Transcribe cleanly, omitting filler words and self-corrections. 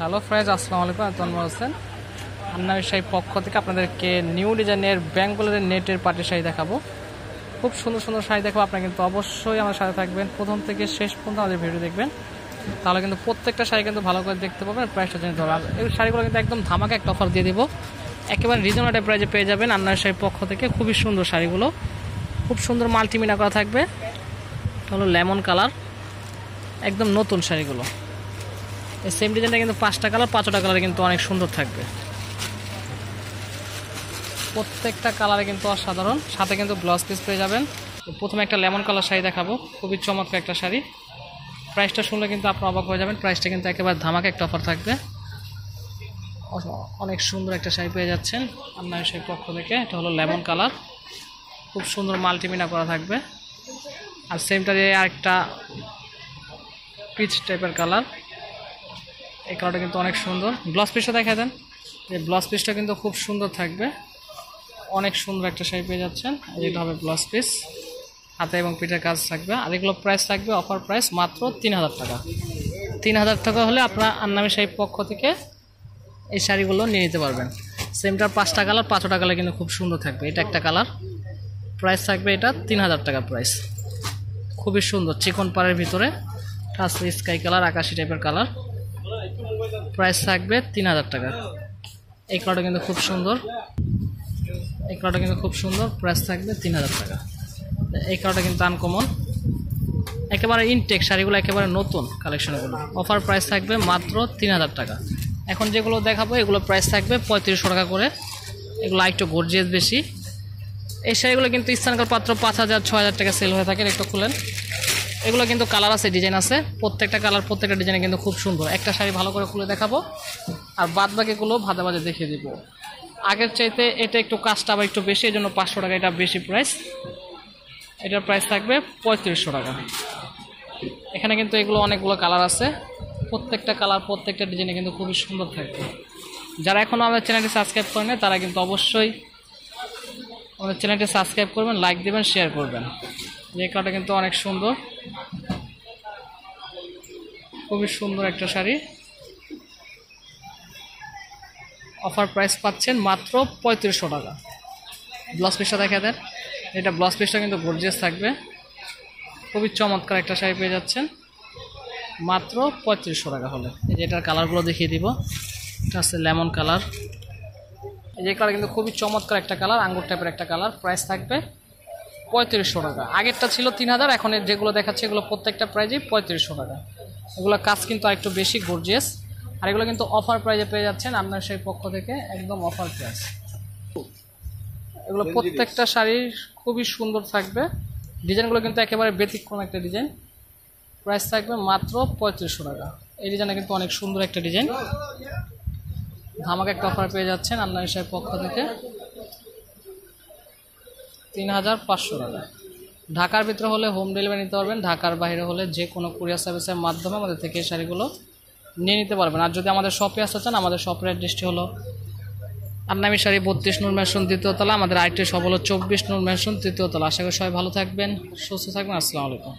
Hello friends, আসসালামু আলাইকুম। আমি তন্ময় হোসেন আন্নামি শাড়ির পক্ষ থেকে আপনাদেরকে নিউ ডিজাইনের বেঙ্গলের নেটের পাটি শাড়ি দেখাবো। খুব সুন্দর সুন্দর শাড়ি দেখাবো। আপনারা কিন্তু অবশ্যই আমার সাথে থাকবেন, প্রথম থেকে শেষ পর্যন্ত আমাদের ভিডিও দেখবেন, তাহলে কিন্তু প্রত্যেকটা শাড়ি কিন্তু ভালো করে দেখতে পাবেন, প্রাইসটা জেনে ধরো। আর এই শাড়িগুলো কিন্তু একদম ধামাকা একটা অফার দিয়ে দিব, একেবারে রিজনেবল প্রাইসে পেয়ে যাবেন আন্নামি শাড়ির পক্ষ থেকে। খুবই সুন্দর শাড়িগুলো, খুব সুন্দর মাল্টিমিনা করা থাকবে। হলো লেমন কালার, একদম নতুন শাড়িগুলো। এই সেম ডিজাইনটা কিন্তু 5টা কালার, 5টা কালারে কিন্তু অনেক সুন্দর থাকবে। প্রত্যেকটা কালারে কিন্তু অসাধারণ, সাথে কিন্তু ব্লাউজ পিস পেয়ে যাবেন। প্রথমে একটা লেমন কালার শাড়ি দেখাবো, খুবই চমৎকার একটা শাড়ি। প্রাইসটা শুনলে কিন্তু আপনারা অবাক হয়ে যাবেন, প্রাইসটা কিন্তু একেবারে ধামাকা একটা অফার থাকবে। অনেক সুন্দর একটা শাড়ি পেয়ে যাচ্ছেন আপনার সেই পক্ষ থেকে। এটা হলো লেমন কালার, খুব সুন্দর মাল্টিমিনা করা থাকবে। আর সেমটা দিয়ে আরেকটা পিচ টাইপের কালার, এই কালারটা কিন্তু অনেক সুন্দর। ব্লাউজ পিসটা দেখা দেন, এই ব্লাউজ পিসটা কিন্তু খুব সুন্দর থাকবে, অনেক সুন্দর একটা শাড়ি পেয়ে যাচ্ছেন। এটা হবে ব্লাউজ পিস, হাতে এবং পিঠের কাজ থাকবে। আর এগুলো প্রাইস থাকবে অফার প্রাইস মাত্র 3000 টাকা। 3000 টাকা হলে আপনারা আন্নামি শাড়ির পক্ষ থেকে এই শাড়িগুলো নিয়ে নিতে পারবেন। সেমটার 5টা কালার, 5টা কালার কিন্তু খুব সুন্দর থাকবে। এটা একটা কালার, প্রাইস থাকবে এটা 3000 টাকা প্রাইস। খুবই সুন্দর চিকন পাড়ের ভিতরে আসলে স্কাই কালার, আকাশি টাইপের কালার, প্রাইস থাকবে 3000 টাকা। এই কালারটা কিন্তু খুব সুন্দর, এই কালারটা কিন্তু খুব সুন্দর, প্রাইস থাকবে 3000 টাকা। এই কালারটা কিন্তু আনকমন, একেবারে ইনটেক শাড়িগুলো, একেবারে নতুন কালেকশনগুলো। অফার প্রাইস থাকবে মাত্র 3000 টাকা। এখন যেগুলো দেখাবো এগুলো প্রাইস থাকবে 3500 টাকা করে। এগুলো একটু গর্জিয়াস বেশি। এই শাড়িগুলো কিন্তু স্থানকাল পাত্র 5000 6000 টাকা সেল হয়ে থাকে। একটু খুলেন, এগুলো কিন্তু কালার আছে, ডিজাইন আছে, প্রত্যেকটা কালার প্রত্যেকটা ডিজাইনে কিন্তু খুব সুন্দর। একটা শাড়ি ভালো করে খুলে দেখাবো, আর বাদ বাকিগুলো ভাজে ভাজে দেখিয়ে দিব। আগের চাইতে এটা একটু কাজটা আবার একটু বেশি, এই জন্য 500 টাকা এটা বেশি প্রাইস। এটার প্রাইস থাকবে 3500 টাকা। এখানে কিন্তু এগুলো অনেকগুলো কালার আছে, প্রত্যেকটা কালার প্রত্যেকটা ডিজাইনে কিন্তু খুবই সুন্দর থাকবে। যারা এখনও আমাদের চ্যানেলটি সাবস্ক্রাইব করেন না, তারা কিন্তু অবশ্যই আমাদের চ্যানেলটি সাবস্ক্রাইব করবেন, লাইক দেবেন, শেয়ার করবেন। এই কালারটা কিন্তু অনেক সুন্দর, খুবই সুন্দর একটা শাড়ি। অফার প্রাইস পাচ্ছেন মাত্র 3500 টাকা। ব্লাউজ পিসটা দেখা দেন, এটা ব্লাউজ পিসটা কিন্তু গর্জিয়াস থাকবে, খুবই চমৎকার একটা শাড়ি পেয়ে যাচ্ছেন মাত্র 3500 টাকা হলে। এই যে এটার কালারগুলো দেখিয়ে দিব। এটা আছে লেমন কালার, এই যে কালার কিন্তু খুবই চমৎকার একটা কালার, আঙ্গুর টাইপের একটা কালার। প্রাইস থাকবে 3500 টাকা। আগেরটা ছিল 3000, এখন যেগুলো দেখাচ্ছে এগুলো প্রত্যেকটা প্রাইজেই 3500 টাকা। এগুলো কাজ কিন্তু আরেকটু বেশি গর্জিয়াস। আর এগুলো কিন্তু অফার প্রাইজে পেয়ে যাচ্ছেন আপনার সেই পক্ষ থেকে, একদম অফার প্রাইস। এগুলো প্রত্যেকটা শাড়ি খুবই সুন্দর থাকবে, ডিজাইনগুলো কিন্তু একেবারে ব্যতিক্রম একটা ডিজাইন। প্রাইস থাকবে মাত্র 3500 টাকা। এই ডিজাইনটা কিন্তু অনেক সুন্দর একটা ডিজাইন, ধামাকা একটা অফার পেয়ে যাচ্ছেন আপনার সেই পক্ষ থেকে 3500 টাকা। ঢাকার ভিতরে হলে হোম ডেলিভারি নিতে পারবেন, ঢাকার বাইরে হলে যে কোনো কুরিয়ার সার্ভিসের মাধ্যমে আমাদের থেকে এই শাড়িগুলো নিয়ে নিতে পারবেন। আর যদি আমাদের শপে আসতে চান, আমাদের শপের অ্যাড্রেসটি হলো আন্নামি শাড়ি 32 নূর ম্যানশন 3য় তলা। আমাদের আরেকটি শপ হলো 24 নূর ম্যানশন 3য় তলা। আশা করি সবাই ভালো থাকবেন, সুস্থ থাকবেন। আসসালামু আলাইকুম।